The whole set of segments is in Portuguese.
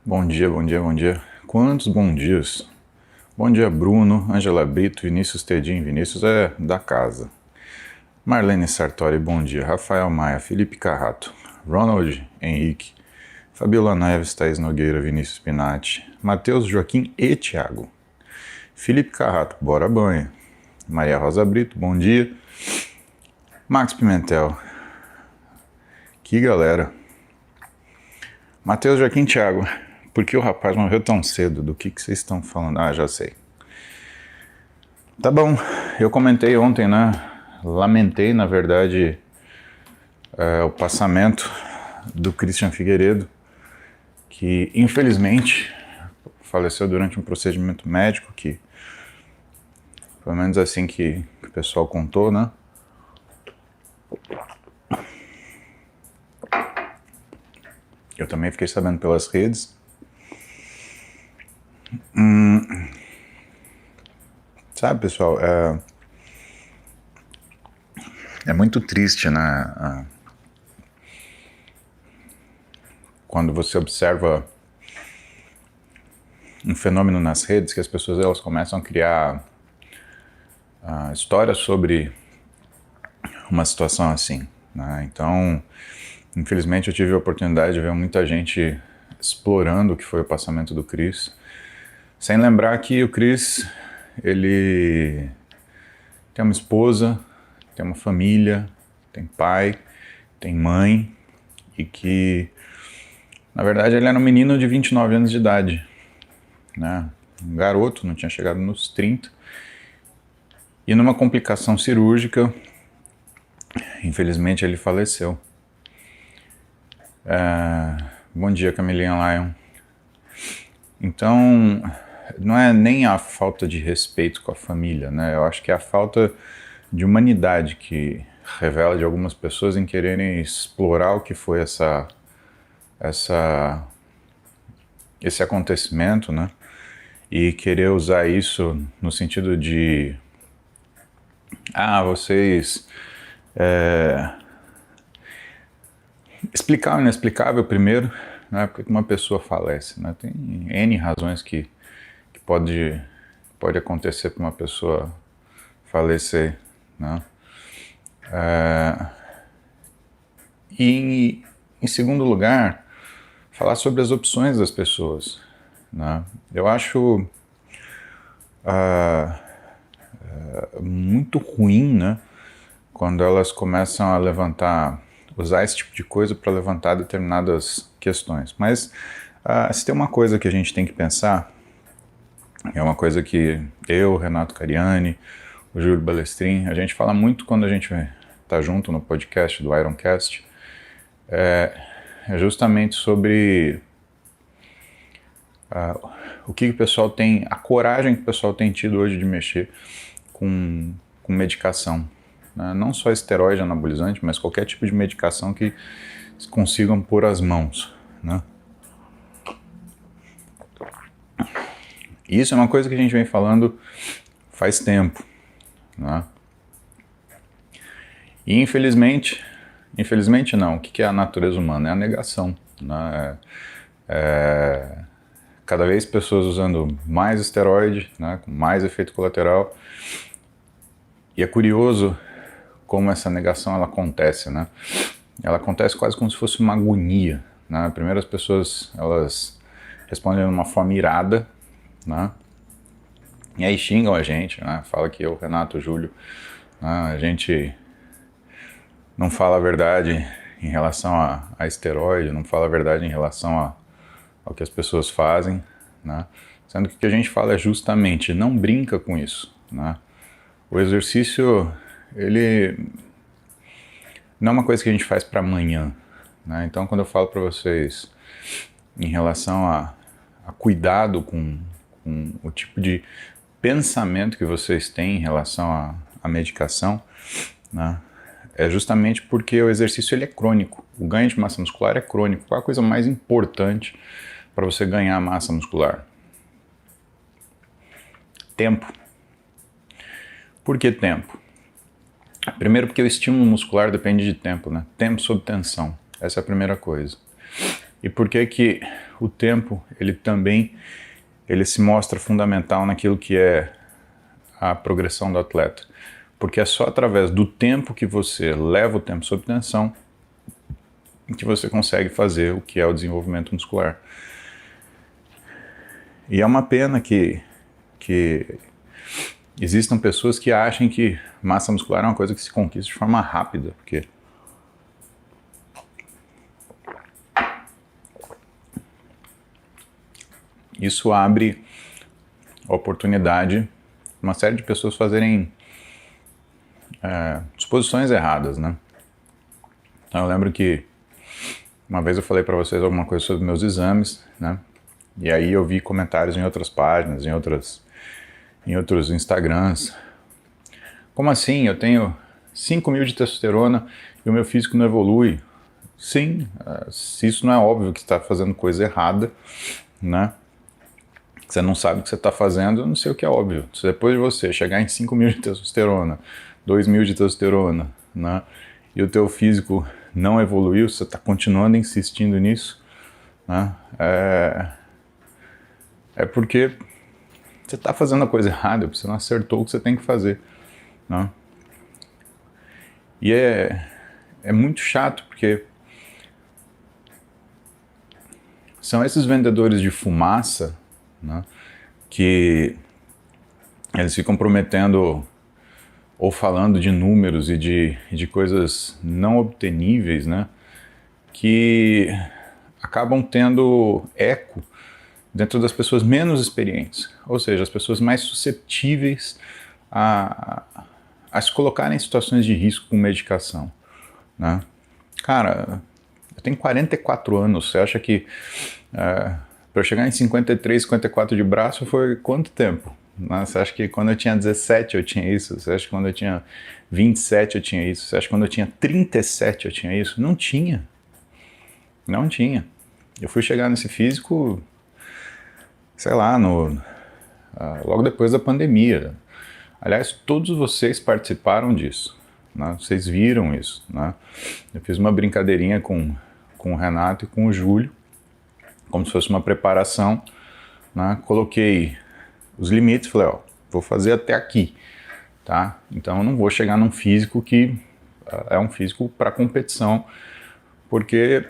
Bom dia, bom dia, bom dia. Quantos bom dias? Bom dia, Bruno, Angela Brito, Vinícius Tedim. Vinícius é da casa. Marlene Sartori, bom dia. Rafael Maia, Felipe Carrato, Ronald Henrique, Fabiola Neves, Thaís Nogueira, Vinícius Pinatti, Matheus Joaquim e Thiago. Felipe Carrato, bora banho. Maria Rosa Brito, bom dia. Max Pimentel, que galera. Matheus Joaquim Thiago, por que o rapaz morreu tão cedo? Do que vocês estão falando? Ah, já sei. Tá bom, eu comentei ontem, né? Lamentei, na verdade, o passamento do Christian Figueiredo, que infelizmente faleceu durante um procedimento médico, que pelo menos assim que o pessoal contou, né? Eu também fiquei sabendo pelas redes. Sabe, pessoal, é muito triste, né? Quando você observa um fenômeno nas redes, que as pessoas elas começam a criar histórias sobre uma situação assim, né? Então, infelizmente eu tive a oportunidade de ver muita gente explorando o que foi o passamento do Chris, sem lembrar que o Chris, ele tem uma esposa, tem uma família, tem pai, tem mãe, e que, na verdade, ele era um menino de 29 anos de idade, né? Um garoto, não tinha chegado nos 30, e numa complicação cirúrgica, infelizmente ele faleceu. Bom dia, Camilinha Lion. Então, não é nem a falta de respeito com a família, né? Eu acho que é a falta de humanidade que revela de algumas pessoas em quererem explorar o que foi esse acontecimento, né? E querer usar isso no sentido de vocês explicar o inexplicável primeiro, né? Porque uma pessoa falece, né? Tem N razões que pode acontecer para uma pessoa falecer, né? E em segundo lugar, falar sobre as opções das pessoas, né? Eu acho muito ruim, né? Quando elas começam a usar esse tipo de coisa para levantar determinadas questões. Mas se tem uma coisa que a gente tem que pensar, é uma coisa que eu, Renato Cariani, o Júlio Balestrin, a gente fala muito quando a gente está junto no podcast do Ironcast, é justamente sobre o que o pessoal tem, a coragem que o pessoal tem tido hoje de mexer com medicação, né? Não só esteroide anabolizante, mas qualquer tipo de medicação que consigam pôr as mãos, né? Isso é uma coisa que a gente vem falando faz tempo, né? E infelizmente não, o que é a natureza humana? É a negação, né? Cada vez pessoas usando mais esteroide, né, com mais efeito colateral. E é curioso como essa negação ela acontece, né? Ela acontece quase como se fosse uma agonia, né? Primeiro as pessoas elas respondem de uma forma irada, né? E aí xingam a gente, né? Fala que eu, Renato, Júlio, né? A gente não fala a verdade em relação a esteroide, não fala a verdade em relação ao que as pessoas fazem, né? Sendo que o que a gente fala é justamente não brinca com isso, né? O exercício, ele não é uma coisa que a gente faz para amanhã, né? Então, quando eu falo para vocês em relação a cuidado com o tipo de pensamento que vocês têm em relação à medicação, né? É justamente porque o exercício ele é crônico. O ganho de massa muscular é crônico. Qual é a coisa mais importante para você ganhar massa muscular? Tempo. Por que tempo? Primeiro porque o estímulo muscular depende de tempo, né? Tempo sob tensão. Essa é a primeira coisa. E por que que o tempo, ele se mostra fundamental naquilo que é a progressão do atleta? Porque é só através do tempo que você leva o tempo sob tensão que você consegue fazer o que é o desenvolvimento muscular. E é uma pena que existam pessoas que acham que massa muscular é uma coisa que se conquista de forma rápida, porque isso abre a oportunidade uma série de pessoas fazerem suposições erradas, né? Então eu lembro que uma vez eu falei para vocês alguma coisa sobre meus exames, né? E aí eu vi comentários em outras páginas, em outros Instagrams. Como assim? Eu tenho 5.000 de testosterona e o meu físico não evolui? Sim, se isso não é óbvio que você está fazendo coisa errada, né? Você não sabe o que você está fazendo, eu não sei o que é óbvio. Se depois de você chegar em 5.000 de testosterona, 2.000 de testosterona, né? E o teu físico não evoluiu, você está continuando insistindo nisso, né? É porque você está fazendo a coisa errada, você não acertou o que você tem que fazer, né? E é muito chato, porque são esses vendedores de fumaça, né, que eles ficam prometendo ou falando de números e de coisas não obteníveis, né, que acabam tendo eco dentro das pessoas menos experientes, ou seja, as pessoas mais susceptíveis a se colocarem em situações de risco com medicação, né? Cara, eu tenho 44 anos, você acha que para eu chegar em 53, 54 de braço foi quanto tempo? Né? Você acha que quando eu tinha 17 eu tinha isso? Você acha que quando eu tinha 27 eu tinha isso? Você acha que quando eu tinha 37 eu tinha isso? Não tinha. Não tinha. Eu fui chegar nesse físico, sei lá, logo depois da pandemia. Aliás, todos vocês participaram disso, né? Vocês viram isso, né? Eu fiz uma brincadeirinha com o Renato e com o Júlio, como se fosse uma preparação, né? Coloquei os limites, falei, ó, vou fazer até aqui, tá? Então eu não vou chegar num físico que é um físico para competição, porque,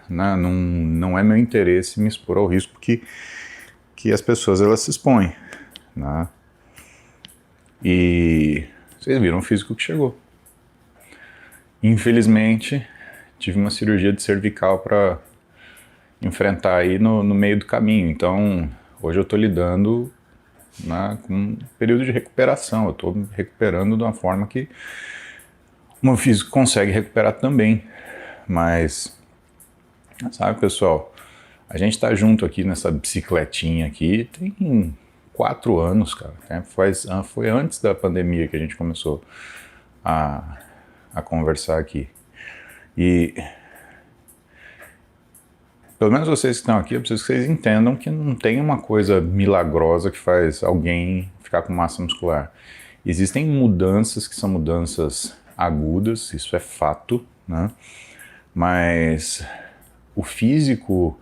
né, não é meu interesse me expor ao risco que as pessoas elas se expõem, né? E vocês viram o físico que chegou. Infelizmente, tive uma cirurgia de cervical para enfrentar aí no meio do caminho. Então, hoje eu estou lidando, né, com um período de recuperação. Eu estou me recuperando de uma forma que o meu físico consegue recuperar também. Mas, sabe, pessoal, a gente está junto aqui nessa bicicletinha aqui tem 4 anos, cara. Foi antes da pandemia que a gente começou a conversar aqui. E pelo menos vocês que estão aqui, eu preciso que vocês entendam que não tem uma coisa milagrosa que faz alguém ficar com massa muscular. Existem mudanças que são mudanças agudas, isso é fato, né? Mas o físico,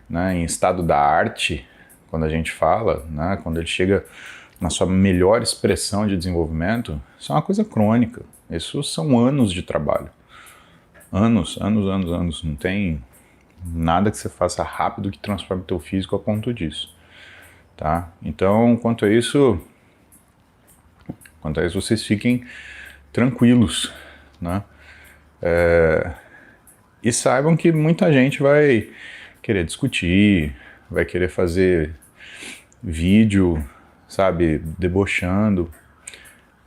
né, em estado da arte, quando a gente fala, né, quando ele chega na sua melhor expressão de desenvolvimento, isso é uma coisa crônica. Isso são anos de trabalho. Anos. Não tem nada que você faça rápido que transforme o teu físico a ponto disso, tá? Então, quanto a isso, vocês fiquem tranquilos, né? E saibam que muita gente vai querer discutir, vai querer fazer vídeo, sabe, debochando.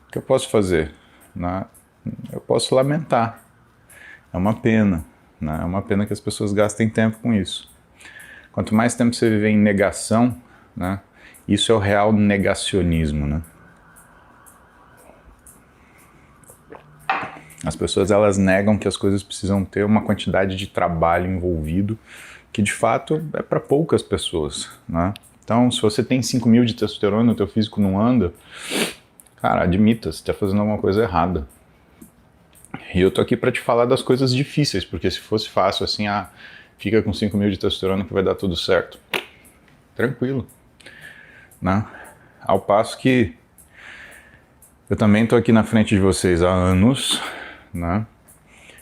O que eu posso fazer? Né? Eu posso lamentar. É uma pena, né? É uma pena que as pessoas gastem tempo com isso. Quanto mais tempo você viver em negação, né? Isso é o real negacionismo, né? As pessoas, elas negam que as coisas precisam ter uma quantidade de trabalho envolvido, que de fato é para poucas pessoas, né? Então, se você tem 5.000 de testosterona e o teu físico não anda, cara, admita, você está fazendo alguma coisa errada. E eu tô aqui para te falar das coisas difíceis, porque se fosse fácil assim, fica com 5.000 de testosterona que vai dar tudo certo. Tranquilo, né? Ao passo que eu também estou aqui na frente de vocês há anos, né?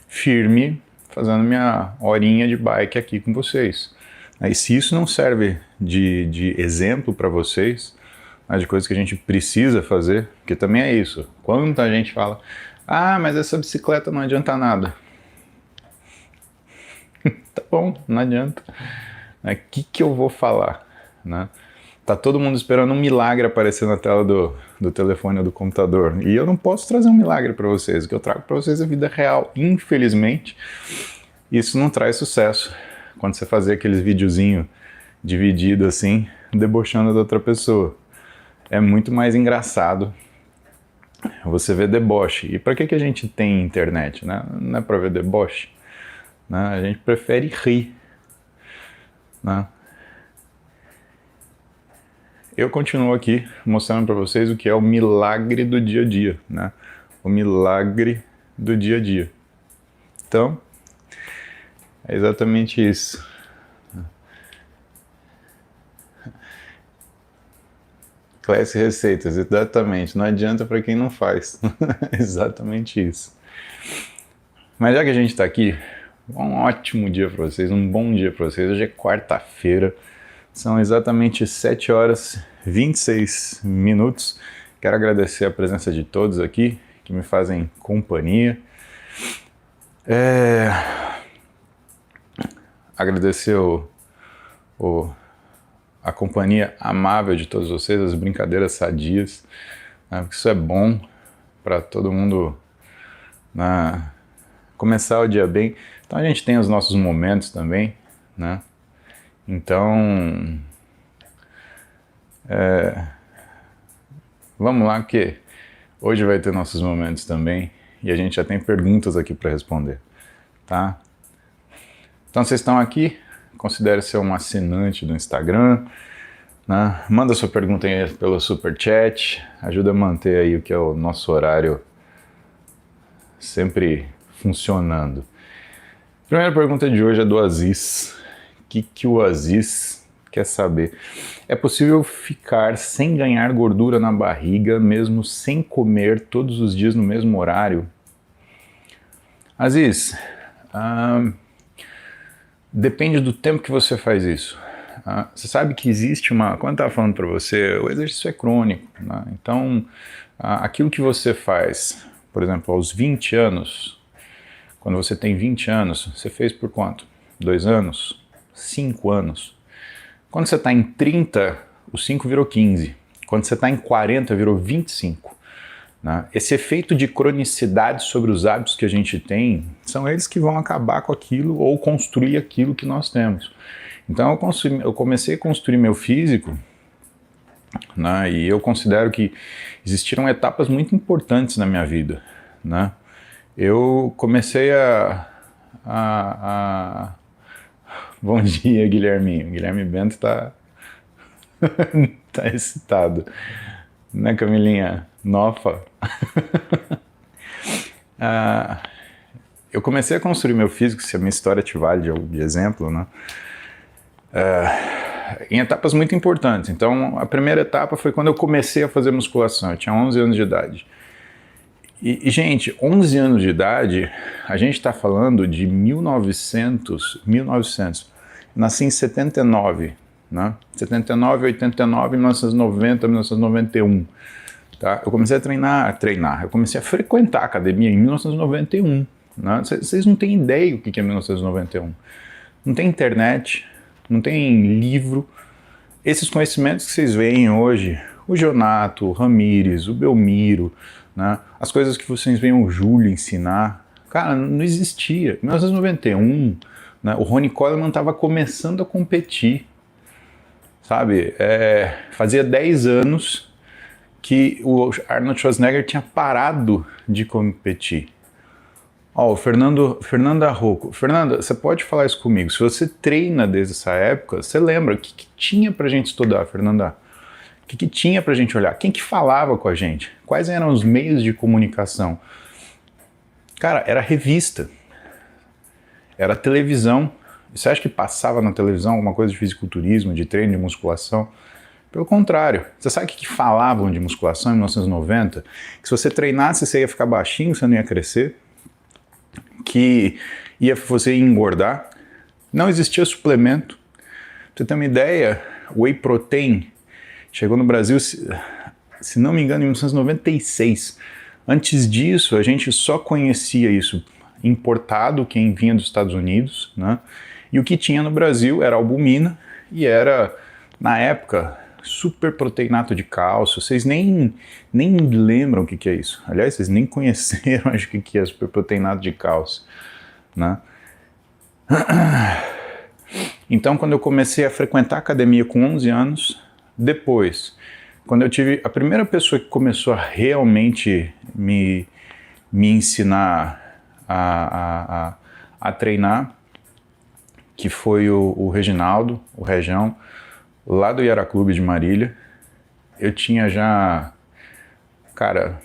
Firme, fazendo minha horinha de bike aqui com vocês. E se isso não serve de exemplo para vocês, né, de coisas que a gente precisa fazer, porque também é isso. Quanta gente fala, ah, mas essa bicicleta não adianta nada. Tá bom, não adianta. O que eu vou falar? Né? Tá todo mundo esperando um milagre aparecer na tela do telefone ou do computador. E eu não posso trazer um milagre para vocês. O que eu trago para vocês é a vida real. Infelizmente, isso não traz sucesso. Quando você fazer aqueles videozinhos divididos assim, debochando da outra pessoa. É muito mais engraçado você ver deboche. E para que a gente tem internet? Né? Não é para ver deboche. Né? A gente prefere rir. Né? Eu continuo aqui mostrando para vocês o que é o milagre do dia a dia, né? O milagre do dia a dia. Então, é exatamente isso. Classe Receitas, exatamente. Não adianta para quem não faz. Exatamente isso. Mas já que a gente está aqui, um ótimo dia para vocês, um bom dia para vocês. Hoje é quarta-feira. São exatamente 7 horas e 26 minutos. Quero agradecer a presença de todos aqui que me fazem companhia. Agradecer a companhia amável de todos vocês, as brincadeiras sadias, né, porque isso é bom para todo mundo, né, começar o dia bem. Então a gente tem os nossos momentos também, né? Então, vamos lá que hoje vai ter nossos momentos também e a gente já tem perguntas aqui para responder, tá? Então vocês estão aqui, considere ser um assinante do Instagram, né? Manda sua pergunta aí pelo Superchat, ajuda a manter aí o que é o nosso horário sempre funcionando. A primeira pergunta de hoje é do Aziz. O que o Aziz quer saber? É possível ficar sem ganhar gordura na barriga, mesmo sem comer todos os dias no mesmo horário? Aziz, depende do tempo que você faz isso. Você sabe que existe uma... Quando eu estava falando para você, o exercício é crônico, né? Então, aquilo que você faz, por exemplo, aos 20 anos, quando você tem 20 anos, você fez por quanto? 2 anos? 5 anos. Quando você está em 30, o 5 virou 15. Quando você está em 40, virou 25. Né? Esse efeito de cronicidade sobre os hábitos que a gente tem, são eles que vão acabar com aquilo ou construir aquilo que nós temos. Então eu comecei a construir meu físico, né? E eu considero que existiram etapas muito importantes na minha vida. Né? Eu comecei Bom dia, Guilherminho. Guilherme Bento tá excitado. Né, Camilinha? Nofa. Eu comecei a construir meu físico, se a minha história te vale de exemplo, né? Em etapas muito importantes. Então, a primeira etapa foi quando eu comecei a fazer musculação. Eu tinha 11 anos de idade. E, gente, 11 anos de idade, a gente está falando de 1900. Nasci em 79, né? 79, 89, 1990, 1991. Tá? Eu comecei a treinar. Eu comecei a frequentar a academia em 1991. Né? Vocês não têm ideia o que é 1991. Não tem internet, não tem livro. Esses conhecimentos que vocês veem hoje, o Jonato, o Ramírez, o Belmiro, né? As coisas que vocês veem o Júlio ensinar, cara, não existia. Em 1991, né, o Ronnie Coleman estava começando a competir, sabe? Fazia 10 anos que o Arnold Schwarzenegger tinha parado de competir. Ó, Fernanda Rocco. Fernanda, você pode falar isso comigo? Se você treina desde essa época, você lembra o que tinha pra gente estudar, Fernanda? O que tinha pra gente olhar? Quem que falava com a gente? Quais eram os meios de comunicação? Cara, era revista, era televisão Você acha que passava na televisão alguma coisa de fisiculturismo, de treino de musculação? Pelo contrário, você sabe o que falavam de musculação em 1990? Que se você treinasse você ia ficar baixinho, você não ia crescer, que você ia engordar, não existia suplemento. Pra você ter uma ideia, o Whey Protein chegou no Brasil, se não me engano, em 1996. Antes disso, a gente só conhecia isso importado, quem vinha dos Estados Unidos, né? E o que tinha no Brasil era albumina e era, na época, superproteinato de cálcio. Vocês nem lembram o que é isso. Aliás, vocês nem conheceram, acho que é superproteinato de cálcio, né? Então, quando eu comecei a frequentar a academia com 11 anos, depois, quando eu tive a primeira pessoa que começou a realmente me ensinar a treinar, que foi o Reginaldo, o Rejão, lá do Yara Clube de Marília. Eu tinha já, cara,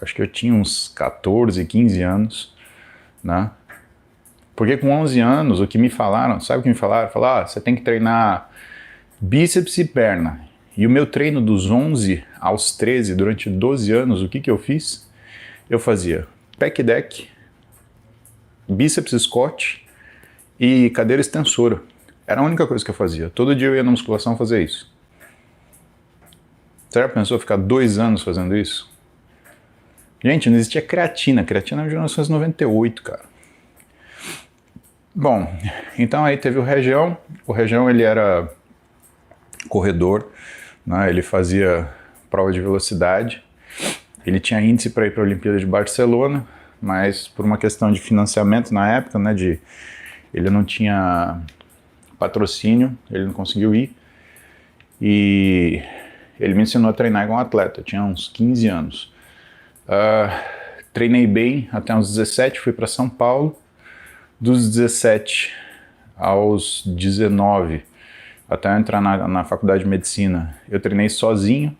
acho que eu tinha uns 14, 15 anos, né? Porque com 11 anos, o que me falaram, sabe o que me falaram? Falaram, você tem que treinar bíceps e perna. E o meu treino dos 11 aos 13, durante 12 anos, o que eu fiz? Eu fazia pec deck, bíceps Scott e cadeira extensora. Era a única coisa que eu fazia. Todo dia eu ia na musculação fazer isso. Você já pensou ficar 2 anos fazendo isso? Gente, não existia creatina. Creatina é de 1998, cara. Bom, então aí teve o Região. O Região, ele era corredor, né? Ele fazia prova de velocidade. Ele tinha índice para ir para a Olimpíada de Barcelona, mas por uma questão de financiamento na época, né, ele não tinha patrocínio, ele não conseguiu ir. E ele me ensinou a treinar igual um atleta. Eu tinha uns 15 anos. Treinei bem até uns 17, fui para São Paulo. Dos 17 aos 19, até eu entrar na faculdade de medicina, eu treinei sozinho,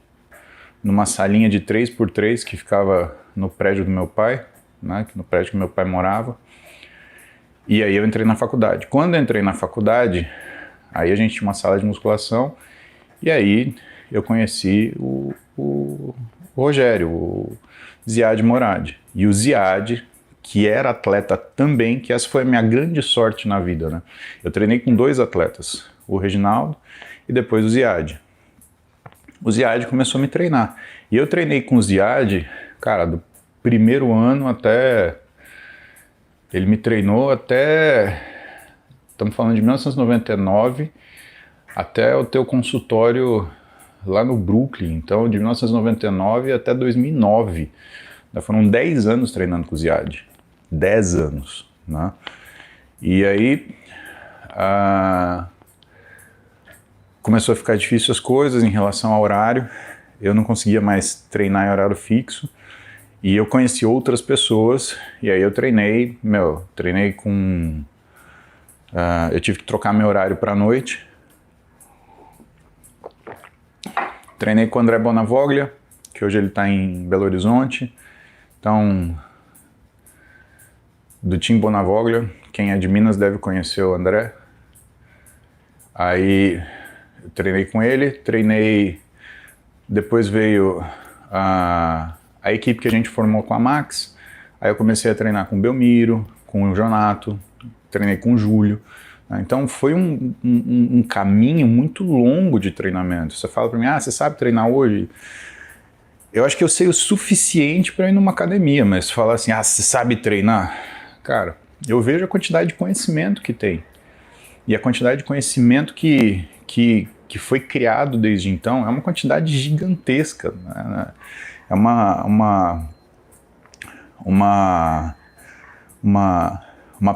numa salinha de 3x3 que ficava no prédio do meu pai, né, no prédio que meu pai morava. E aí eu entrei na faculdade. Quando eu entrei na faculdade, aí a gente tinha uma sala de musculação, e aí eu conheci o Rogério, o Ziad Morad. E o Ziad, que era atleta também, que essa foi a minha grande sorte na vida, né? Eu treinei com 2 atletas, o Reginaldo e depois o Ziad. O Ziad começou a me treinar. E eu treinei com o Ziad, cara, do primeiro ano até... Ele me treinou até... Estamos falando de 1999 até o teu consultório lá no Brooklyn. Então, de 1999 até 2009. Foram 10 anos treinando com o Ziad. 10 anos, né? E aí começou a ficar difícil as coisas em relação ao horário. Eu não conseguia mais treinar em horário fixo. E eu conheci outras pessoas. E aí eu treinei com... eu tive que trocar meu horário para a noite. Treinei com o André Bonavoglia, que hoje ele está em Belo Horizonte. Então, do Tim Bonavoglia, quem é de Minas deve conhecer o André. Aí eu treinei com ele, depois veio a equipe que a gente formou com a Max. Aí eu comecei a treinar com o Belmiro, com o Jonato, treinei com o Júlio. Então foi um caminho muito longo de treinamento. Você fala para mim, você sabe treinar hoje? Eu acho que eu sei o suficiente para ir numa academia, mas falar assim, você sabe treinar? Cara, eu vejo a quantidade de conhecimento que tem. E a quantidade de conhecimento que foi criado desde então é uma quantidade gigantesca, né? É uma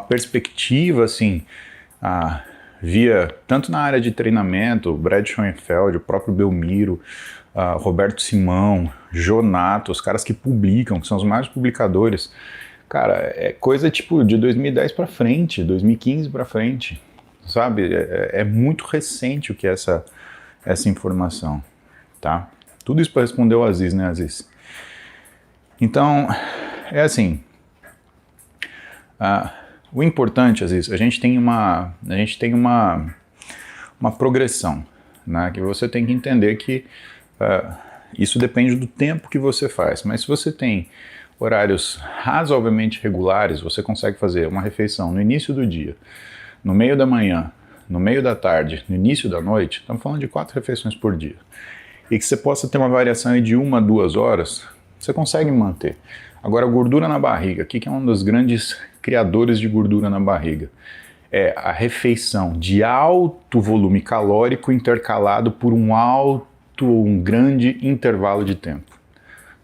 perspectiva, assim, via tanto na área de treinamento, o Brad Schoenfeld, o próprio Belmiro, Roberto Simão, Jonato, os caras que publicam, que são os maiores publicadores. Cara, é coisa tipo de 2010 para frente, 2015 para frente, sabe? É muito recente o que é essa informação, tá? Tudo isso para responder o Aziz, né, Aziz? Então, é assim, O importante, Aziz, a gente tem uma progressão, né? Que você tem que entender que isso depende do tempo que você faz, mas se você tem horários razoavelmente regulares, você consegue fazer uma refeição no início do dia, no meio da manhã, no meio da tarde, no início da noite, estamos falando de 4 refeições por dia, e que você possa ter uma variação de 1 a 2 horas, você consegue manter. Agora, gordura na barriga, o que é um dos grandes criadores de gordura na barriga? É a refeição de alto volume calórico intercalado por um grande intervalo de tempo.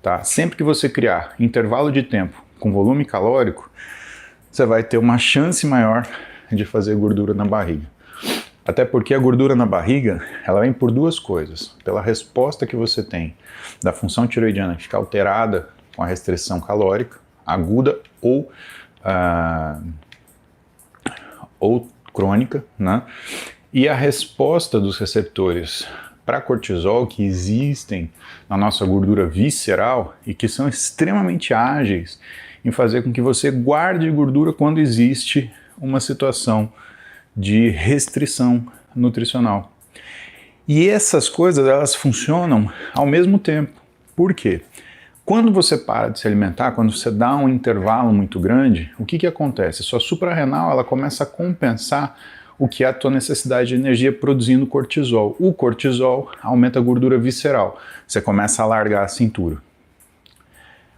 Tá? Sempre que você criar intervalo de tempo com volume calórico, você vai ter uma chance maior de fazer gordura na barriga. Até porque a gordura na barriga, ela vem por 2 coisas. Pela resposta que você tem da função tiroidiana que fica alterada com a restrição calórica, aguda ou crônica, né? E a resposta dos receptores para cortisol que existem na nossa gordura visceral e que são extremamente ágeis em fazer com que você guarde gordura quando existe uma situação de restrição nutricional. E essas coisas, elas funcionam ao mesmo tempo. Por quê? Quando você para de se alimentar, quando você dá um intervalo muito grande, o que acontece? Sua suprarrenal, ela começa a compensar o que é a tua necessidade de energia produzindo cortisol. O cortisol aumenta a gordura visceral. Você começa a largar a cintura.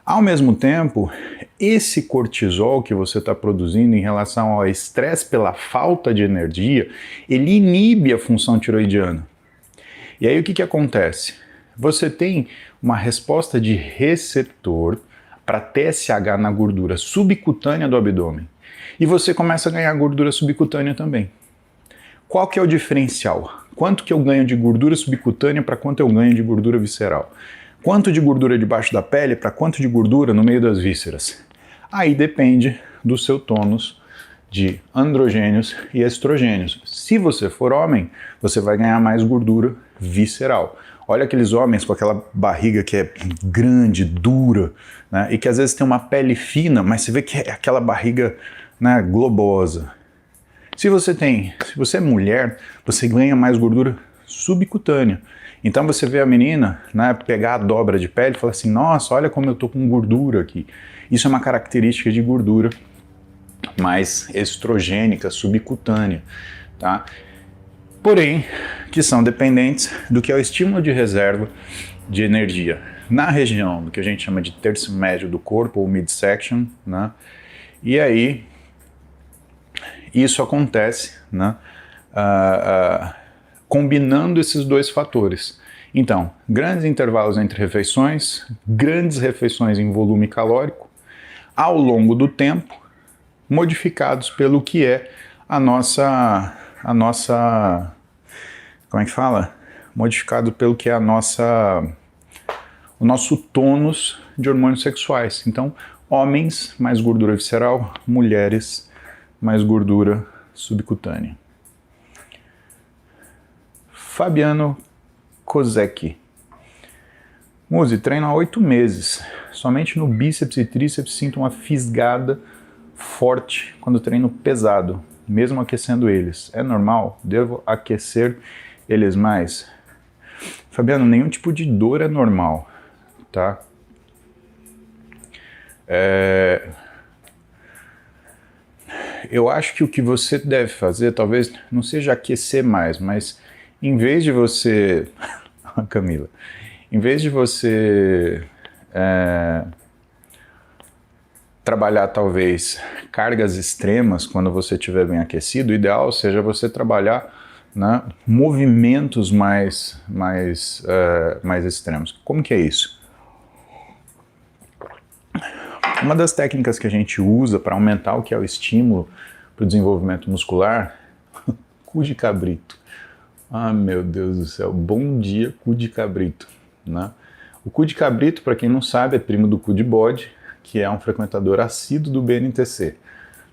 Ao mesmo tempo, esse cortisol que você está produzindo em relação ao estresse pela falta de energia, ele inibe a função tiroidiana. E aí o que acontece? Você tem uma resposta de receptor para TSH na gordura subcutânea do abdômen. E você começa a ganhar gordura subcutânea também. Qual que é o diferencial? Quanto que eu ganho de gordura subcutânea para quanto eu ganho de gordura visceral? Quanto de gordura debaixo da pele para quanto de gordura no meio das vísceras? Aí depende do seu tônus de androgênios e estrogênios. Se você for homem, você vai ganhar mais gordura visceral. Olha aqueles homens com aquela barriga que é grande, dura, né? E que às vezes tem uma pele fina, mas você vê que é aquela barriga, né, globosa. Se você é mulher, você ganha mais gordura subcutânea. Então você vê a menina, né, pegar a dobra de pele e falar assim, nossa, olha como eu tô com gordura aqui. Isso é uma característica de gordura mais estrogênica, subcutânea, tá? Porém, que são dependentes do que é o estímulo de reserva de energia na região do que a gente chama de terço médio do corpo, ou midsection, né? E aí, isso acontece, né, combinando esses 2 fatores. Então, grandes intervalos entre refeições, grandes refeições em volume calórico, ao longo do tempo, modificados pelo que é a nossa, como é que fala? Modificado pelo que é o nosso tônus de hormônios sexuais. Então, homens, mais gordura visceral, mulheres, mais gordura subcutânea. Fabiano Kozecki. Muzi, treino há 8 meses. Somente no bíceps e tríceps sinto uma fisgada forte quando treino pesado, mesmo aquecendo eles. É normal? Devo aquecer eles mais? Fabiano, nenhum tipo de dor é normal, tá? Eu acho que o que você deve fazer talvez não seja aquecer mais, mas em vez de você... Camila, em vez de você trabalhar talvez cargas extremas quando você estiver bem aquecido, o ideal seja você trabalhar, né, movimentos mais extremos. Como que é isso? Uma das técnicas que a gente usa para aumentar o que é o estímulo para o desenvolvimento muscular, cu de cabrito. Ah, meu Deus do céu, bom dia, cu de cabrito, né? O cu de cabrito, para quem não sabe, é primo do cu de bode, que é um frequentador assíduo do BNTC,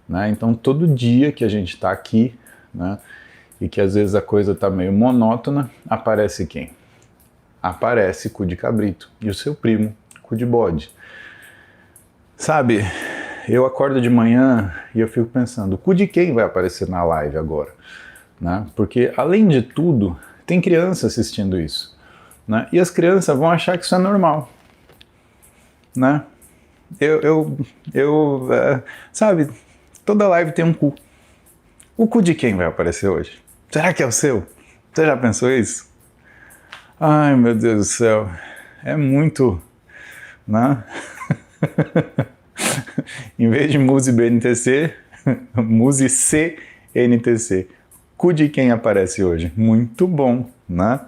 né? Então, todo dia que a gente está aqui, né, e que às vezes a coisa está meio monótona, aparece quem? Aparece cu de cabrito e o seu primo, cu de bode. Sabe, eu acordo de manhã e eu fico pensando, o cu de quem vai aparecer na live agora? Né? Porque, além de tudo, tem criança assistindo isso. Né? E as crianças vão achar que isso é normal. Né? Sabe, toda live tem um cu. O cu de quem vai aparecer hoje? Será que é o seu? Você já pensou isso? Ai, meu Deus do céu. É muito... Né? Em vez de Muse BNTC, Muse CNTC. Cu de quem aparece hoje? Muito bom, né?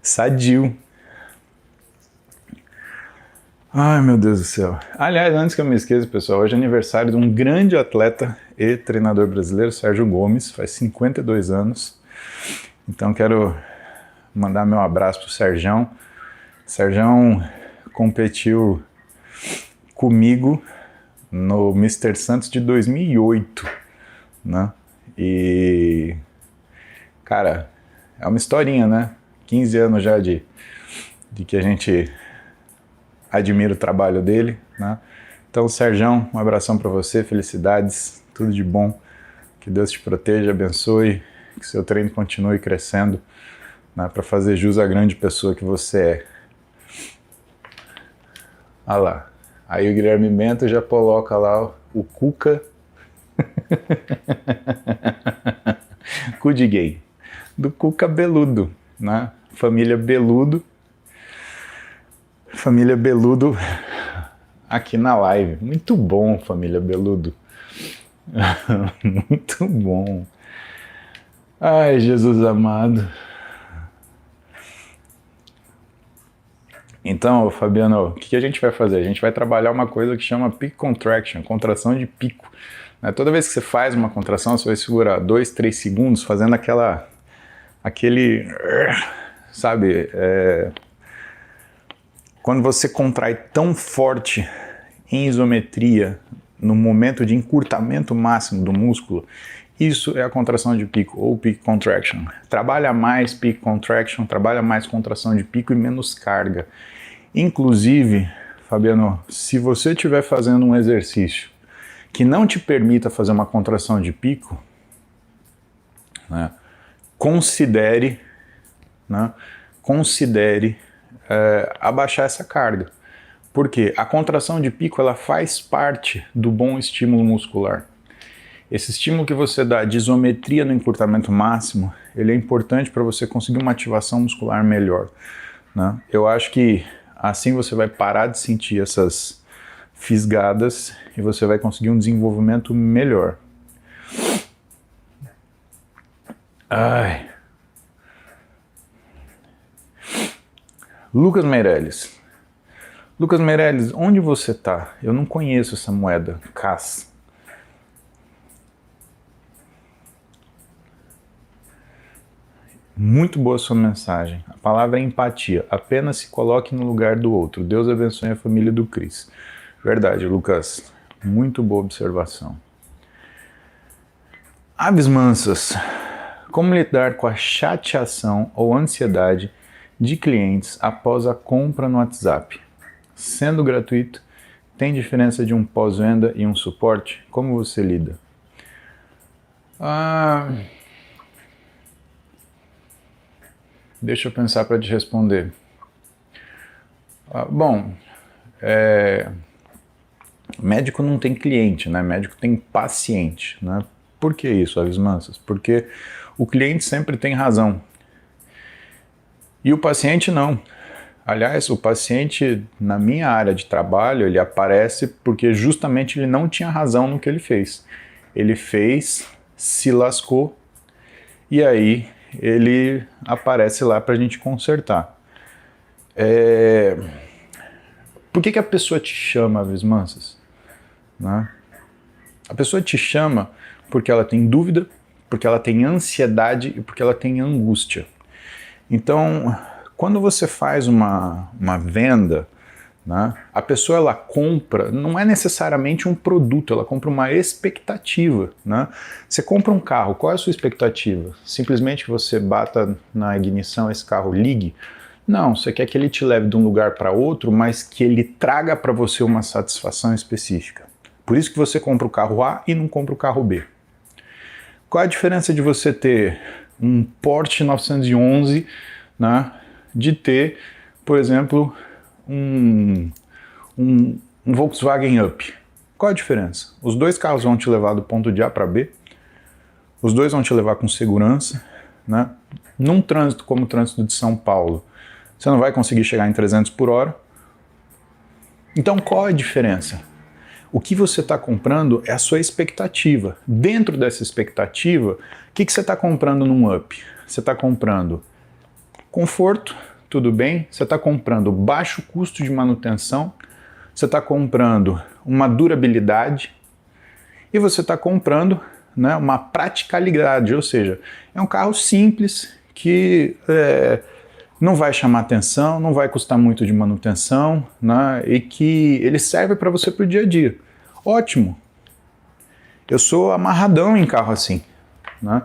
Sadio. Ai, meu Deus do céu. Aliás, antes que eu me esqueça, pessoal, hoje é aniversário de um grande atleta e treinador brasileiro, Sérgio Gomes, faz 52 anos. Então quero mandar meu abraço pro Serjão. Serjão competiu comigo no Mr. Santos de 2008, né? E, cara, é uma historinha, né? 15 anos já de que a gente admira o trabalho dele, né? Então, Serjão, um abração para você, felicidades, tudo de bom, que Deus te proteja, abençoe, que seu treino continue crescendo, né? Para fazer jus à grande pessoa que você é. Olha lá. Aí o Guilherme Bento já coloca lá o Cuca. Cu de gay. Do Cuca Beludo, né? Família Beludo. Família Beludo aqui na live. Muito bom, família Beludo. Muito bom. Ai, Jesus amado. Então, Fabiano, o que a gente vai fazer? A gente vai trabalhar uma coisa que chama peak contraction, contração de pico. Toda vez que você faz uma contração, você vai segurar 2, 3 segundos fazendo aquele, sabe, quando você contrai tão forte em isometria, no momento de encurtamento máximo do músculo, isso é a contração de pico, ou peak contraction. Trabalha mais peak contraction, trabalha mais contração de pico e menos carga. Inclusive, Fabiano, se você estiver fazendo um exercício que não te permita fazer uma contração de pico, né, considere abaixar essa carga. Porque a contração de pico ela faz parte do bom estímulo muscular. Esse estímulo que você dá de isometria no encurtamento máximo, ele é importante para você conseguir uma ativação muscular melhor. Né? Eu acho que assim você vai parar de sentir essas fisgadas e você vai conseguir um desenvolvimento melhor. Ai. Lucas Meirelles. Lucas Meirelles, onde você está? Eu não conheço essa moeda, CAS. Muito boa sua mensagem. A palavra é empatia. Apenas se coloque no lugar do outro. Deus abençoe a família do Cris. Verdade, Lucas. Muito boa observação. Aves mansas. Como lidar com a chateação ou ansiedade de clientes após a compra no WhatsApp? Sendo gratuito, tem diferença de um pós-venda e um suporte? Como você lida? Deixa eu pensar para te responder. Médico não tem cliente, né? Médico tem paciente, né? Por que isso, aves mansas? Porque o cliente sempre tem razão. E o paciente não. Aliás, o paciente, na minha área de trabalho, ele aparece porque justamente ele não tinha razão no que ele fez. Ele fez, se lascou, e aí ele aparece lá para a gente consertar. Por que a pessoa te chama, aves mansas? Né? A pessoa te chama porque ela tem dúvida, porque ela tem ansiedade e porque ela tem angústia. Então, quando você faz uma venda, né, a pessoa ela compra, não é necessariamente um produto, ela compra uma expectativa. Né? Você compra um carro, qual é a sua expectativa? Simplesmente que você bata na ignição, esse carro ligue? Não, você quer que ele te leve de um lugar para outro, mas que ele traga para você uma satisfação específica. Por isso que você compra o carro A e não compra o carro B. Qual a diferença de você ter um Porsche 911, né, de ter, por exemplo, um Volkswagen Up? Qual a diferença? Os dois carros vão te levar do ponto de A para B, os dois vão te levar com segurança, né? Num trânsito como o trânsito de São Paulo, você não vai conseguir chegar em 300 por hora. Então qual é a diferença? O que você está comprando é a sua expectativa. Dentro dessa expectativa, o que você está comprando num Up? Você está comprando conforto, tudo bem? Você está comprando baixo custo de manutenção, você está comprando uma durabilidade e você está comprando, né, uma praticalidade, ou seja, é um carro simples que não vai chamar atenção, não vai custar muito de manutenção, né, e que ele serve para você para o dia a dia. Ótimo! Eu sou amarradão em carro assim, né,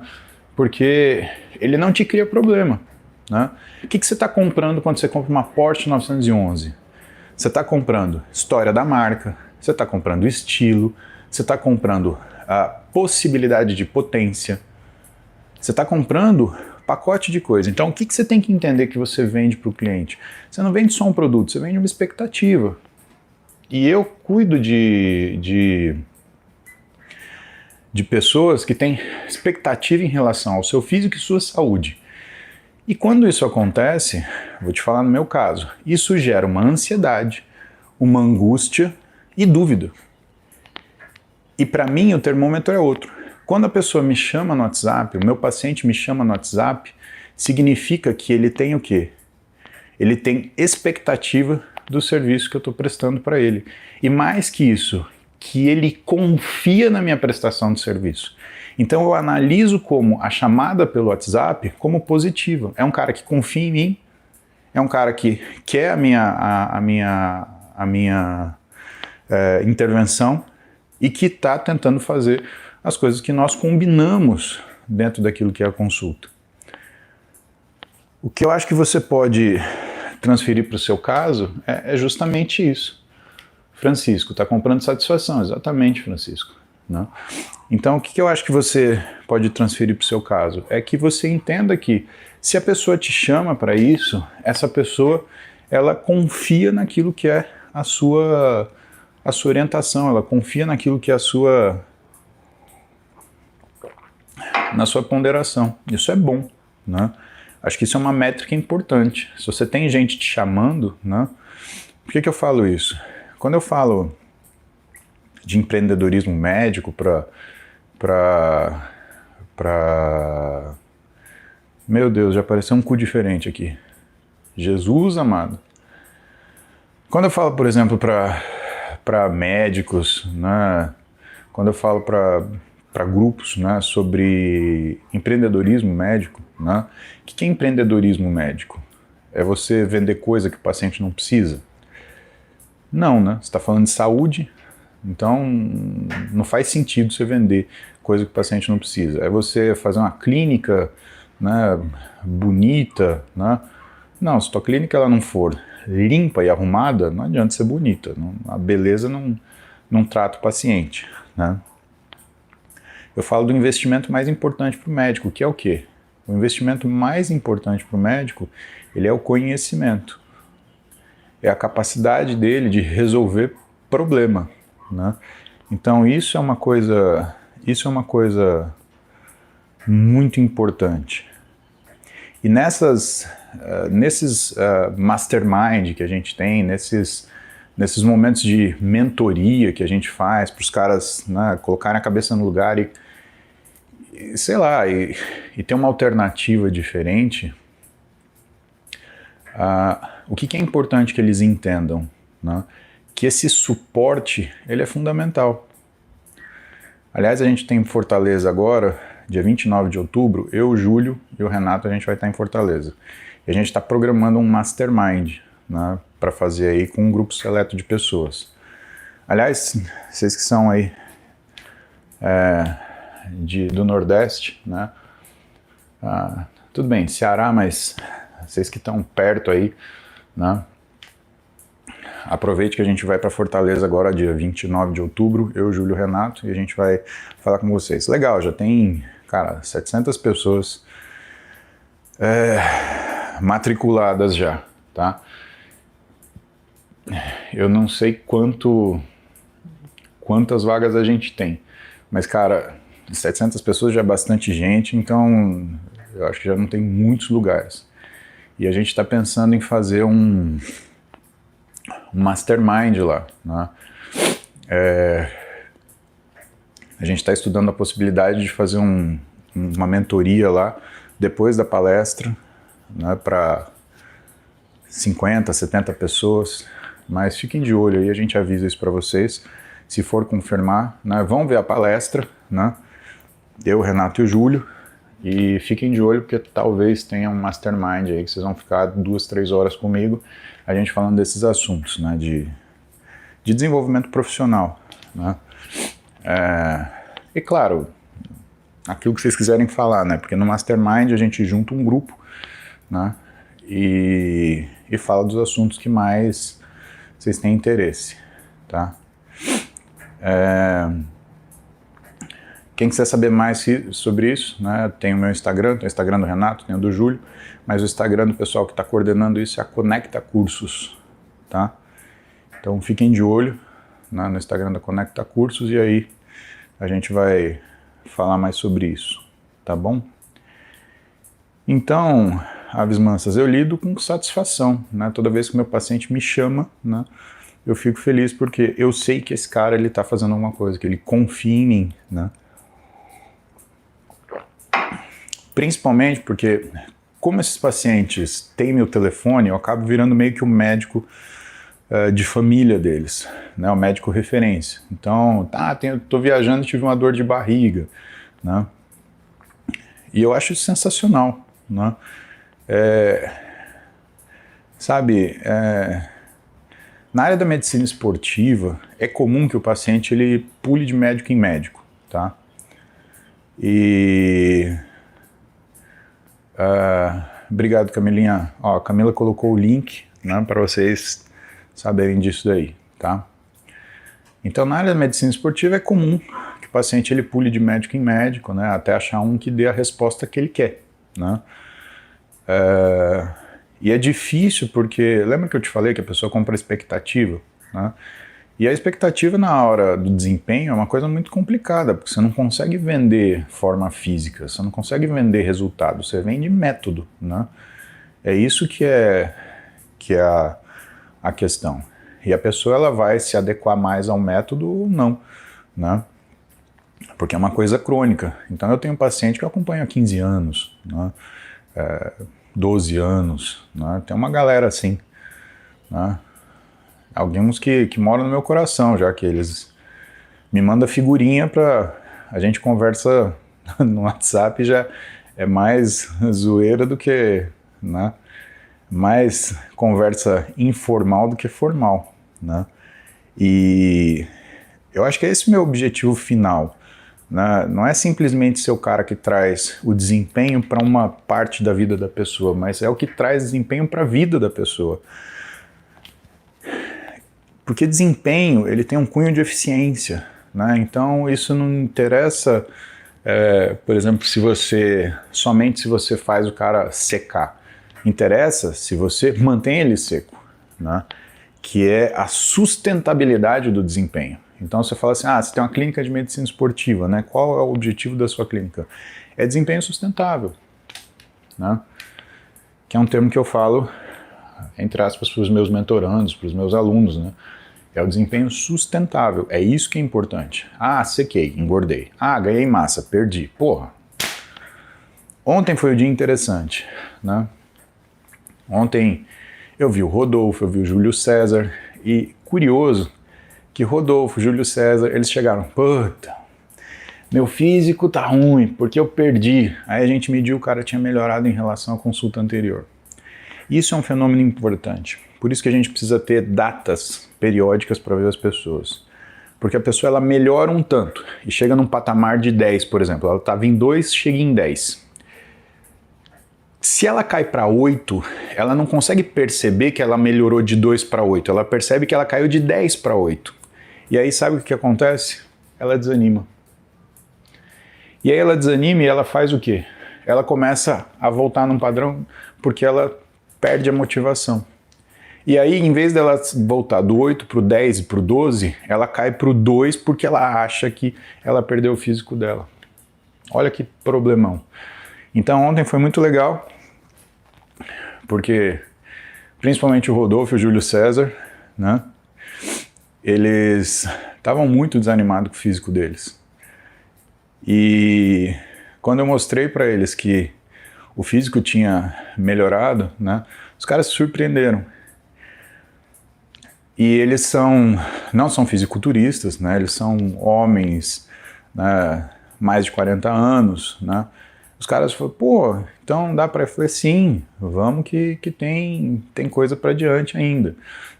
porque ele não te cria problema. Né? O que você está comprando quando você compra uma Porsche 911? Você está comprando história da marca, você está comprando estilo, você está comprando a possibilidade de potência, você está comprando pacote de coisa. Então o que você tem que entender que você vende para o cliente? Você não vende só um produto, você vende uma expectativa. E eu cuido de pessoas que têm expectativa em relação ao seu físico e sua saúde. E quando isso acontece, vou te falar no meu caso, isso gera uma ansiedade, uma angústia e dúvida. E para mim o termômetro é outro. Quando a pessoa me chama no WhatsApp, o meu paciente me chama no WhatsApp, significa que ele tem o quê? Ele tem expectativa do serviço que eu estou prestando para ele. E mais que isso, que ele confia na minha prestação de serviço. Então eu analiso como a chamada pelo WhatsApp como positiva. É um cara que confia em mim, é um cara que quer a minha intervenção e que está tentando fazer as coisas que nós combinamos dentro daquilo que é a consulta. O que eu acho que você pode transferir para o seu caso é justamente isso. Francisco, está comprando satisfação. Exatamente, Francisco. Né? Então, o que eu acho que você pode transferir para o seu caso? É que você entenda que se a pessoa te chama para isso, essa pessoa ela confia naquilo que é a sua orientação, ela confia naquilo que é na sua ponderação. Isso é bom, né? Acho que isso é uma métrica importante. Se você tem gente te chamando, né? Por que eu falo isso? Quando eu falo de empreendedorismo médico Meu Deus, já apareceu um cu diferente aqui. Jesus amado. Quando eu falo, por exemplo, para médicos, né? Quando eu falo para grupos, né, sobre empreendedorismo médico, né? O que é empreendedorismo médico? É você vender coisa que o paciente não precisa? Não, né? Você está falando de saúde, então não faz sentido você vender coisa que o paciente não precisa. É você fazer uma clínica, né, bonita, né? Não, se tua clínica ela não for limpa e arrumada, não adianta ser bonita. A beleza não trata o paciente, né? Eu falo do investimento mais importante para o médico, que é o quê? O investimento mais importante para o médico, ele é o conhecimento. É a capacidade dele de resolver problema, né? Então isso é uma coisa muito importante. E nesses mastermind que a gente tem, nesses momentos de mentoria que a gente faz para os caras, né, colocarem a cabeça no lugar e sei lá, e ter uma alternativa diferente, o que é importante que eles entendam, né? Que esse suporte ele é fundamental. Aliás, a gente tem em Fortaleza agora, dia 29 de outubro, eu, o Júlio e o Renato, a gente vai estar em Fortaleza. E a gente está programando um mastermind, né, para fazer aí com um grupo seleto de pessoas. Aliás, vocês que são aí do Nordeste, né, tudo bem, Ceará, mas vocês que estão perto aí, né, aproveite que a gente vai para Fortaleza agora, dia 29 de outubro, eu, Júlio e Renato, e a gente vai falar com vocês. Legal, já tem, cara, 700 pessoas matriculadas já, tá? Eu não sei quantas vagas a gente tem, mas, cara, 700 pessoas já é bastante gente, então eu acho que já não tem muitos lugares. E a gente está pensando em fazer um mastermind lá, né? A gente está estudando a possibilidade de fazer uma mentoria lá, depois da palestra, né, para 50, 70 pessoas, mas fiquem de olho aí, a gente avisa isso para vocês, se for confirmar, né, vão ver a palestra, né, eu, Renato e o Júlio, e fiquem de olho porque talvez tenha um mastermind aí, que vocês vão ficar 2, 3 horas comigo, a gente falando desses assuntos, né, de desenvolvimento profissional, né, e claro, aquilo que vocês quiserem falar, né, porque no mastermind a gente junta um grupo, né, e fala dos assuntos que mais vocês têm interesse, tá? Quem quiser saber mais sobre isso, né, tem o meu Instagram, tem o Instagram do Renato, tem o do Júlio, mas o Instagram do pessoal que está coordenando isso é a Conecta Cursos, tá? Então fiquem de olho, né, no Instagram da Conecta Cursos, e aí a gente vai falar mais sobre isso, tá bom? Então, aves mansas, eu lido com satisfação, né? Toda vez que meu paciente me chama, né, eu fico feliz porque eu sei que esse cara ele está fazendo alguma coisa, que ele confia em mim, né? Principalmente porque, como esses pacientes têm meu telefone, eu acabo virando meio que o médico de família deles, né? O médico referência. Então, tô viajando e tive uma dor de barriga, né? E eu acho isso sensacional, né? Na área da medicina esportiva, é comum que o paciente ele pule de médico em médico, tá? E... obrigado, Camilinha. Ó, a Camila colocou o link, né, para vocês saberem disso daí, tá? Então, na área da medicina esportiva é comum que o paciente ele pule de médico em médico, né, até achar um que dê a resposta que ele quer, né? E é difícil porque, lembra que eu te falei que a pessoa compra expectativa, né? E a expectativa na hora do desempenho é uma coisa muito complicada, porque você não consegue vender forma física, você não consegue vender resultado, você vende método, né? É isso que é a questão. E a pessoa ela vai se adequar mais ao método ou não, né? Porque é uma coisa crônica. Então eu tenho um paciente que eu acompanho há 15 anos, né? 12 anos, né? Tem uma galera assim, né? Alguns que moram no meu coração, já que eles me mandam figurinha pra... A gente conversa no WhatsApp, já é mais zoeira do que... né? Mais conversa informal do que formal, né? E eu acho que é esse o meu objetivo final, né? Não é simplesmente ser o cara que traz o desempenho para uma parte da vida da pessoa, mas é o que traz desempenho para a vida da pessoa. Porque desempenho, ele tem um cunho de eficiência, né? Então isso não interessa, por exemplo, somente se você faz o cara secar. Interessa se você mantém ele seco, né? Que é a sustentabilidade do desempenho. Então você fala assim, você tem uma clínica de medicina esportiva, né? Qual é o objetivo da sua clínica? É desempenho sustentável, né? Que é um termo que eu falo, entre aspas, para os meus mentorandos, para os meus alunos, né? É o desempenho sustentável, é isso que é importante. Sequei, engordei. Ganhei massa, perdi. Porra, ontem foi um dia interessante, né? Ontem eu vi o Rodolfo, eu vi o Júlio César, e curioso que Rodolfo, Júlio César, eles chegaram, puta, meu físico tá ruim, porque eu perdi. Aí a gente mediu, o cara tinha melhorado em relação à consulta anterior. Isso é um fenômeno importante, por isso que a gente precisa ter datas periódicas para ver as pessoas. Porque a pessoa ela melhora um tanto e chega num patamar de 10, por exemplo, ela estava em 2, chega em 10. Se ela cai para 8, ela não consegue perceber que ela melhorou de 2 para 8, ela percebe que ela caiu de 10 para 8. E aí sabe o que acontece? Ela desanima. E aí ela desanima e ela faz o quê? Ela começa a voltar num padrão porque ela perde a motivação. E aí, em vez dela voltar do 8 para o 10 e para o 12, ela cai para o 2 porque ela acha que ela perdeu o físico dela. Olha que problemão. Então ontem foi muito legal, porque principalmente o Rodolfo e o Júlio César, né? Eles estavam muito desanimados com o físico deles. E quando eu mostrei para eles que o físico tinha melhorado, né? Os caras se surpreenderam. E eles não são fisiculturistas, né? Eles são homens, né, mais de 40 anos, né? Os caras falaram, pô, então dá para... Eu falei, sim, vamos que tem coisa para diante ainda,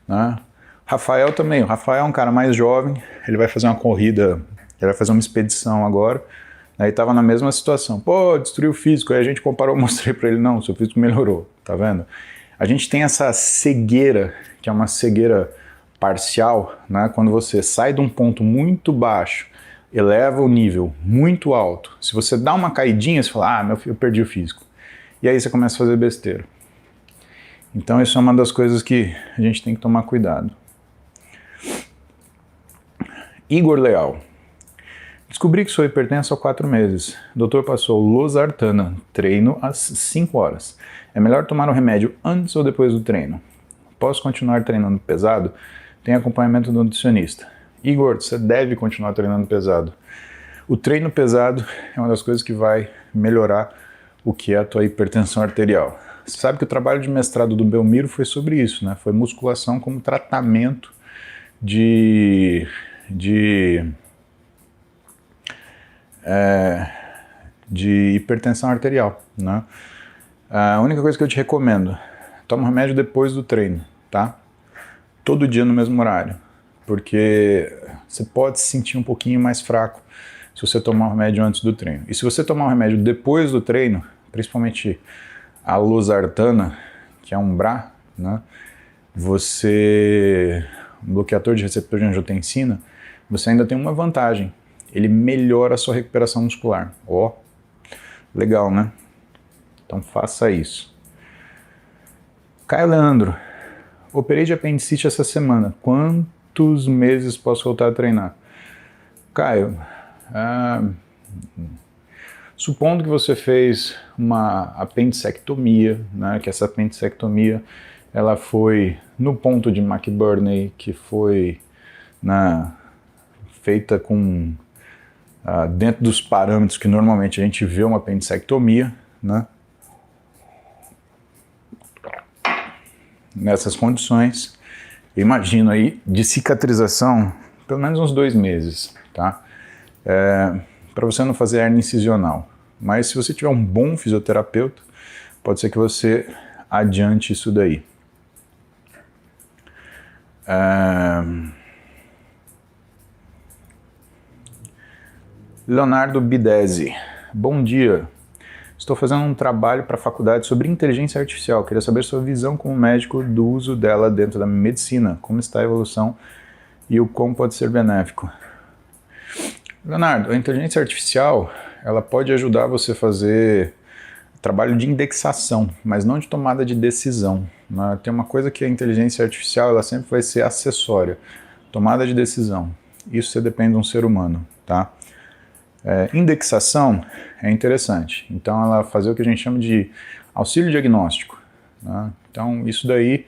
né? Rafael também, o Rafael é um cara mais jovem, ele vai fazer uma corrida, ele vai fazer uma expedição agora, aí tava na mesma situação, pô, destruiu o físico, aí a gente comparou, mostrei para ele, não, seu físico melhorou, tá vendo? A gente tem essa cegueira, que é uma cegueira parcial, né? Quando você sai de um ponto muito baixo, eleva o nível muito alto, se você dá uma caidinha, você fala, meu filho, eu perdi o físico. E aí você começa a fazer besteira. Então isso é uma das coisas que a gente tem que tomar cuidado. Igor Leal. Descobri que sou hipertenso há 4 meses. O doutor passou losartana, treino às 5 horas. É melhor tomar o remédio antes ou depois do treino? Posso continuar treinando pesado? Tem acompanhamento do nutricionista. Igor, você deve continuar treinando pesado. O treino pesado é uma das coisas que vai melhorar o que é a tua hipertensão arterial. Você sabe que o trabalho de mestrado do Belmiro foi sobre isso, né? Foi musculação como tratamento de hipertensão arterial, né? A única coisa que eu te recomendo, toma remédio depois do treino, tá? Todo dia no mesmo horário, porque você pode se sentir um pouquinho mais fraco se você tomar o remédio antes do treino. E se você tomar o remédio depois do treino, principalmente a losartana, que é um BRA, né? Um bloqueador de receptor de angiotensina, você ainda tem uma vantagem. Ele melhora a sua recuperação muscular. Ó, legal, né? Então faça isso. Caio Leandro, operei de apendicite essa semana. Quantos meses posso voltar a treinar? Caio, supondo que você fez uma apendicectomia, né, que essa apendicectomia ela foi no ponto de McBurney, que foi feita com dentro dos parâmetros que normalmente a gente vê uma apendicectomia, né? Nessas condições, eu imagino aí de cicatrização pelo menos uns 2 meses, tá? Para você não fazer hernia incisional. Mas se você tiver um bom fisioterapeuta, pode ser que você adiante isso daí. Leonardo Bidesi, bom dia. Estou fazendo um trabalho para a faculdade sobre inteligência artificial. Queria saber sua visão como médico do uso dela dentro da medicina. Como está a evolução e o como pode ser benéfico. Leonardo, a inteligência artificial ela pode ajudar você a fazer trabalho de indexação, mas não de tomada de decisão, né? Tem uma coisa que a inteligência artificial ela sempre vai ser acessória. Tomada de decisão. Isso você depende de um ser humano, tá? Indexação é interessante, então ela fazer o que a gente chama de auxílio diagnóstico, né? Então isso daí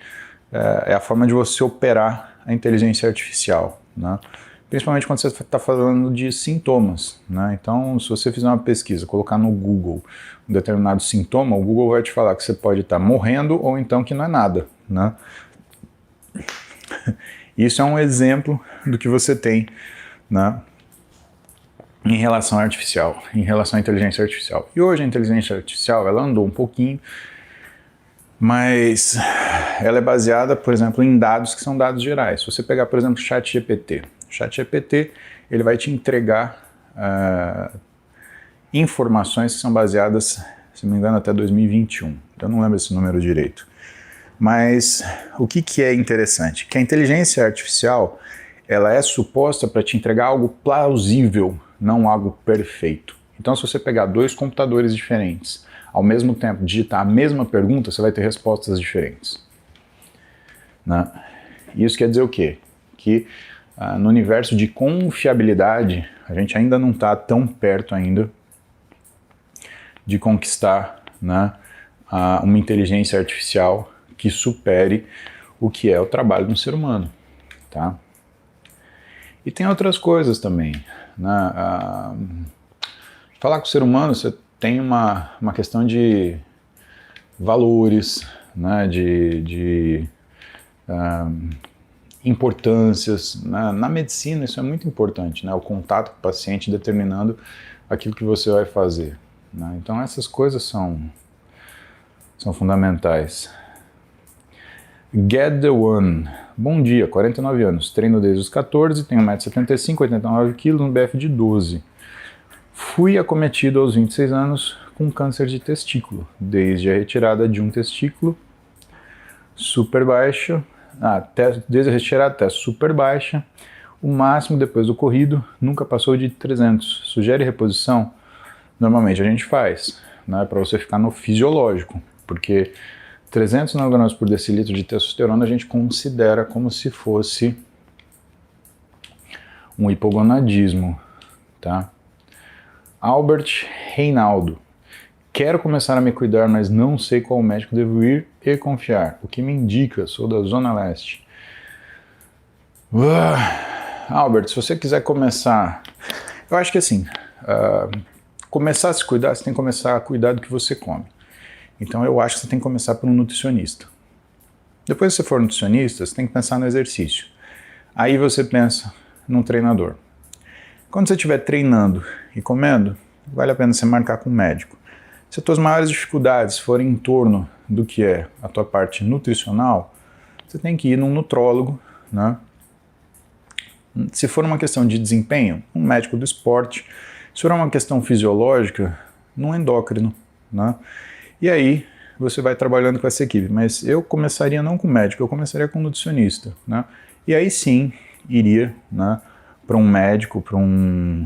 é a forma de você operar a inteligência artificial, né? Principalmente quando você está falando de sintomas, né? Então se você fizer uma pesquisa, colocar no Google um determinado sintoma, o Google vai te falar que você pode estar morrendo ou então que não é nada, né? Isso é um exemplo do que você tem, né, em relação à inteligência artificial. E hoje a inteligência artificial, ela andou um pouquinho, mas ela é baseada, por exemplo, em dados que são dados gerais. Se você pegar, por exemplo, o ChatGPT. O ChatGPT, ele vai te entregar informações que são baseadas, se não me engano, até 2021. Eu não lembro esse número direito. Mas o que é interessante? Que a inteligência artificial, ela é suposta para te entregar algo plausível, não algo perfeito. Então, se você pegar dois computadores diferentes, ao mesmo tempo digitar a mesma pergunta, você vai ter respostas diferentes. Né? Isso quer dizer o quê? Que no universo de confiabilidade, a gente ainda não está tão perto ainda de conquistar, né, uma inteligência artificial que supere o que é o trabalho de um ser humano. Tá? E tem outras coisas também. Né? Falar com o ser humano, você tem uma questão de valores, né? de importâncias. Na medicina isso é muito importante, né? O contato com o paciente determinando aquilo que você vai fazer. Né? Então essas coisas são fundamentais. Get the One. Bom dia, 49 anos, treino desde os 14, tenho 1,75 m, 89 kg, no BF de 12. Fui acometido aos 26 anos com câncer de testículo, desde a retirada de um testículo, super baixa, desde a retirada até super baixa, o máximo depois do corrido nunca passou de 300. Sugere reposição? Normalmente a gente faz, né, para você ficar no fisiológico, porque 300 nanogramas por decilitro de testosterona a gente considera como se fosse um hipogonadismo, tá? Albert Reinaldo. Quero começar a me cuidar, mas não sei qual médico devo ir e confiar. O que me indica? Sou da Zona Leste. Albert, se você quiser começar... Eu acho que assim, começar a se cuidar, você tem que começar a cuidar do que você come. Então eu acho que você tem que começar por um nutricionista. Depois que você for nutricionista, você tem que pensar no exercício. Aí você pensa num treinador. Quando você estiver treinando e comendo, vale a pena você marcar com o médico. Se as tuas maiores dificuldades forem em torno do que é a tua parte nutricional, você tem que ir num nutrólogo, né? Se for uma questão de desempenho, um médico do esporte. Se for uma questão fisiológica, num endócrino, né? E aí você vai trabalhando com essa equipe. Mas eu começaria não com médico, eu começaria com nutricionista, né? E aí sim iria, né, para um médico, para um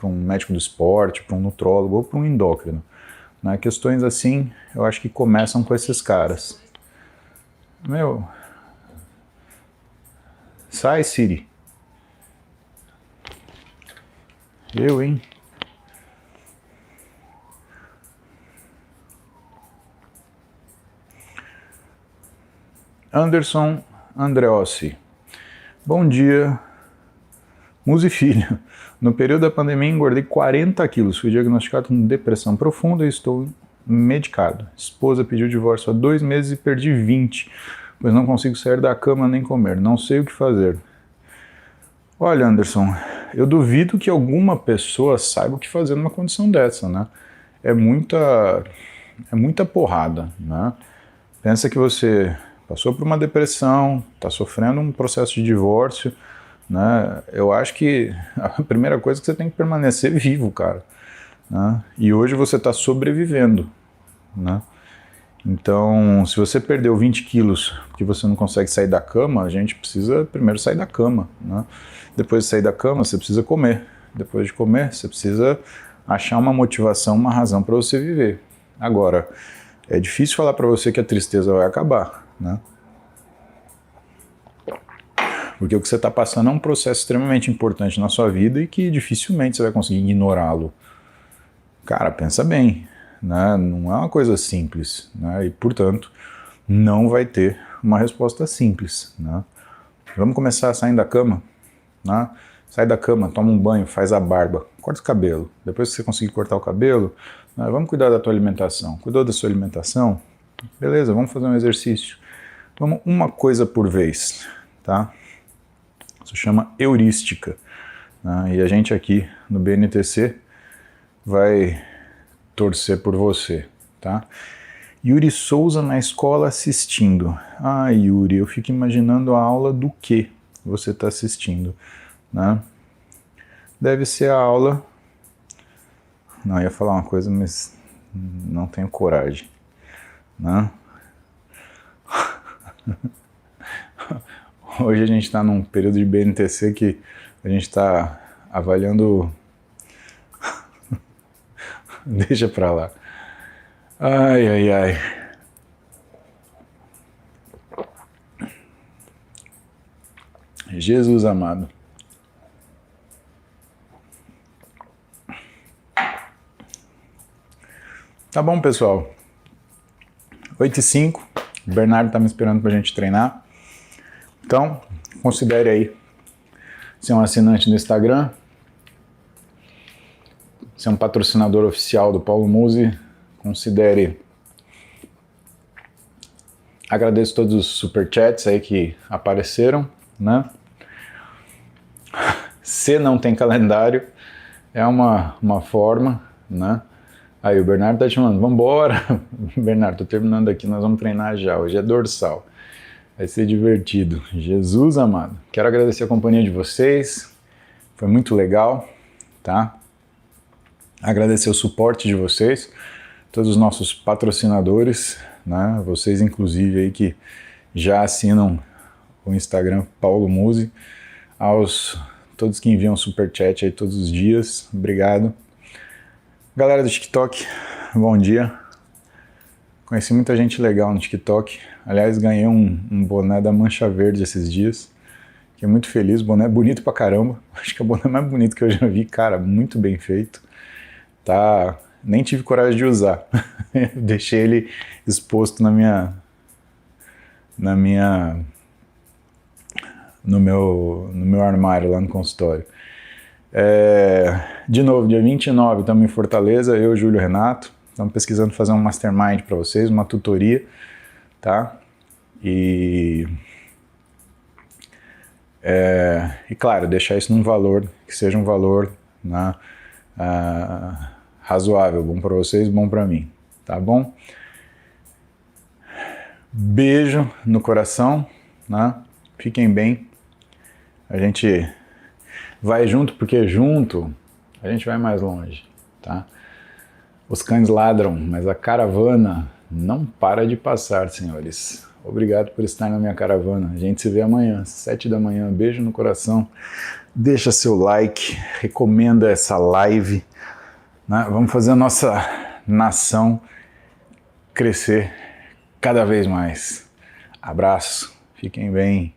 médico do esporte, para um nutrólogo ou para um endócrino. Né? Questões assim, eu acho que começam com esses caras. Meu, sai, Siri. Eu, hein? Anderson Andreossi. Bom dia, Muzi Filho. No período da pandemia engordei 40 quilos, fui diagnosticado com depressão profunda e estou medicado. Esposa pediu divórcio há 2 meses e perdi 20, pois não consigo sair da cama nem comer, não sei o que fazer. Olha, Anderson, eu duvido que alguma pessoa saiba o que fazer numa condição dessa, né? É muita porrada, né? Pensa que você passou por uma depressão, está sofrendo um processo de divórcio, né? Eu acho que a primeira coisa é que você tem que permanecer vivo, cara. Né? E hoje você está sobrevivendo. Né? Então, se você perdeu 20 quilos porque você não consegue sair da cama, a gente precisa primeiro sair da cama. Né? Depois de sair da cama, você precisa comer. Depois de comer, você precisa achar uma motivação, uma razão para você viver. Agora, é difícil falar para você que a tristeza vai acabar. Né? Porque o que você está passando é um processo extremamente importante na sua vida e que dificilmente você vai conseguir ignorá-lo. Cara, pensa bem, né? Não é uma coisa simples, né? E, portanto, não vai ter uma resposta simples. Né? Vamos começar saindo da cama? Né? Sai da cama, toma um banho, faz a barba, corta o cabelo. Depois que você conseguir cortar o cabelo, né, vamos cuidar da tua alimentação. Cuidou da sua alimentação? Beleza, vamos fazer um exercício. Vamos uma coisa por vez, tá? Isso chama heurística. Né? E a gente aqui no BNTC vai torcer por você, tá? Yuri Souza na escola assistindo. Ah, Yuri, eu fico imaginando a aula do que você está assistindo, né? Deve ser a aula... Não, eu ia falar uma coisa, mas não tenho coragem, né? Hoje a gente está num período de BNTC que a gente está avaliando... Deixa pra lá. Ai, ai, ai. Jesus amado. Tá bom, pessoal. 8h05. O Bernardo tá me esperando pra gente treinar. Então, considere aí ser um assinante do Instagram, ser um patrocinador oficial do Paulo Musi. Considere... Agradeço todos os superchats aí que apareceram, né? Se não tem calendário, é uma forma, né? Aí o Bernardo tá te chamando, vambora! Bernardo, tô terminando aqui, nós vamos treinar já, hoje é dorsal. Vai ser divertido. Jesus amado. Quero agradecer a companhia de vocês, foi muito legal, tá? Agradecer o suporte de vocês, todos os nossos patrocinadores, né? Vocês inclusive aí que já assinam o Instagram Paulo Musi, aos todos que enviam superchat aí todos os dias, obrigado. Galera do TikTok, bom dia. Conheci muita gente legal no TikTok. Aliás, ganhei um boné da Mancha Verde esses dias. Fiquei muito feliz, o boné é bonito pra caramba. Acho que é o boné mais bonito que eu já vi, cara, muito bem feito. Tá, nem tive coragem de usar. Deixei ele exposto no meu armário lá no consultório. De novo, dia 29, estamos em Fortaleza, eu e o Júlio Renato, estamos pesquisando fazer um mastermind para vocês, uma tutoria, tá? E claro, deixar isso num valor, que seja um valor, né, razoável, bom para vocês, bom para mim, tá bom? Beijo no coração, né? Fiquem bem, a gente vai junto, porque junto a gente vai mais longe, tá? Os cães ladram, mas a caravana não para de passar, senhores. Obrigado por estar na minha caravana. A gente se vê amanhã, 7 da manhã. Beijo no coração. Deixa seu like, recomenda essa live, né? Vamos fazer a nossa nação crescer cada vez mais. Abraço, fiquem bem.